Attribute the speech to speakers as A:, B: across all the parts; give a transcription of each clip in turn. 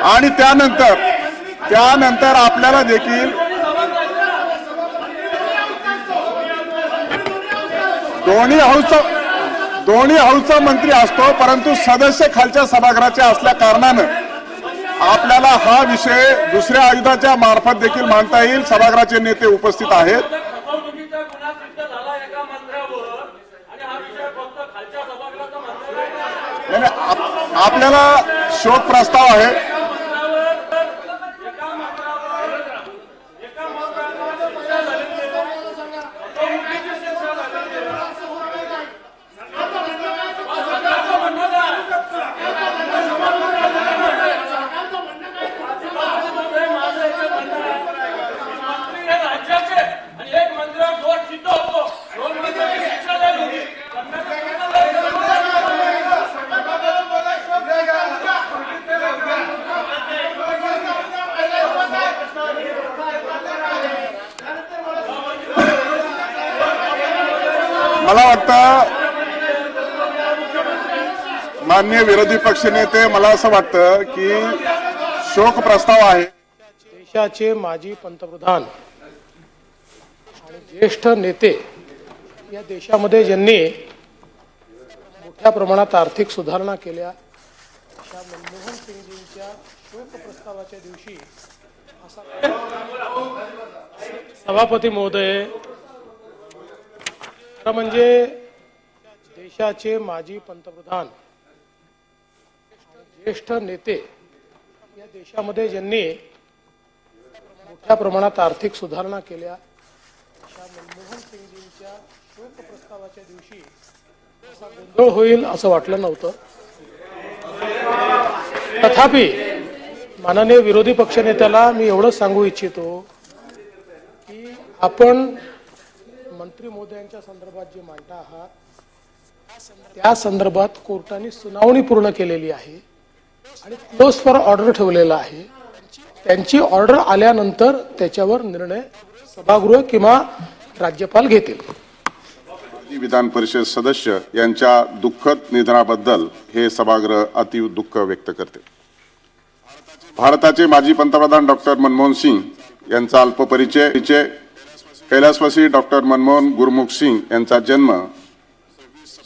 A: आणि त्यानंतर आपल्याला देखील दोन्ही हाऊसचा मंत्री असतो, परंतु सदस्य खालच्या सभागृहाचे असल्या कारणानं आपल्याला हा विषय दुसऱ्या आयुधाच्या मार्फत देखील मांडता येईल। सभागृहाचे नेते उपस्थित आहेत। आपल्याला शोक प्रस्ताव आहे। मला वाटतं माननीय विरोधी पक्षनेते, मला असं वाटतं की शोक प्रस्ताव आहे।
B: देशाचे माजी पंतप्रधान आणि ज्येष्ठ नेते, या देशामध्ये ज्यांनी मोठ्या प्रमाणात आर्थिक सुधारणा केल्या अशा मनमोहन सिंगजींच्या शोक प्रस्तावाच्या दिवशी असा सभापती महोदय, म्हणजे देशाचे माजी पंतप्रधान ज्येष्ठ नेते, या देशामध्ये ज्यांनी मोठ्या प्रमाणात आर्थिक सुधारणा केल्या अशा मनमोहन सिंगजींच्या शोक प्रस्तावाच्या दिवशी असा गोंधळ होईल असं वाटलं नव्हतं। तथापि माननीय विरोधी पक्षनेत्याला मी एवढंच सांगू इच्छितो की आपण मंत्री महोदयांच्या संदर्भात जे मांडता आहात त्या संदर्भात कोर्टाने सुनावणी पूर्ण केलेली आहे आणि क्लोज फॉर ऑर्डर ठेवलेला आहे। त्यांची ऑर्डर आल्यानंतर त्याच्यावर निर्णय सभागृह किंवा राज्यपाल घेतील।
A: विधान परिषद सदस्य यांच्या दुःखद निधनाबद्दल हे सभागृह अतीव दुःख व्यक्त करते। भारताचे माजी पंतप्रधान डॉक्टर मनमोहन सिंग यांचा अल्प परिचय। कैलासवासी डॉक्टर मनमोहन गुरमुख सिंग यांचा जन्म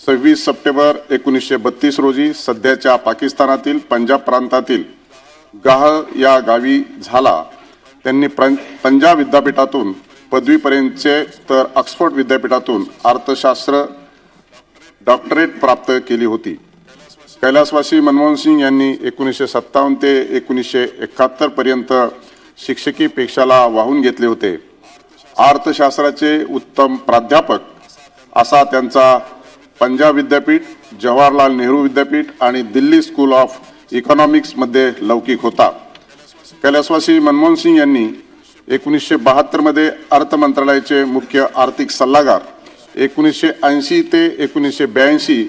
A: 26 सप्टेंबर 1932 रोजी सध्याच्या पाकिस्तानातील पंजाब प्रांतातील गाह या गावी झाला। त्यांनी पंजाब विद्यापीठातून पदवीपर्यंतचे तर ऑक्सफोर्ड विद्यापीठातून अर्थशास्त्र डॉक्टरेट प्राप्त केली होती। कैलासवासी मनमोहन सिंग यांनी 1957 ते 1971 पर्यंत शिक्षकी पेशाला वाहून घेतले होते। अर्थशास्त्राचे उत्तम प्राध्यापक असा त्यांचा पंजाब विद्यापीठ, जवाहरलाल नेहरू विद्यापीठ आणि दिल्ली स्कूल ऑफ इकॉनॉमिक्स मध्ये लौकिक होता। कैलासवासी मनमोहन सिंग यांनी 1972 मध्ये अर्थ मंत्रालयाचे मुख्य आर्थिक सल्लागार, 1980 ते 1982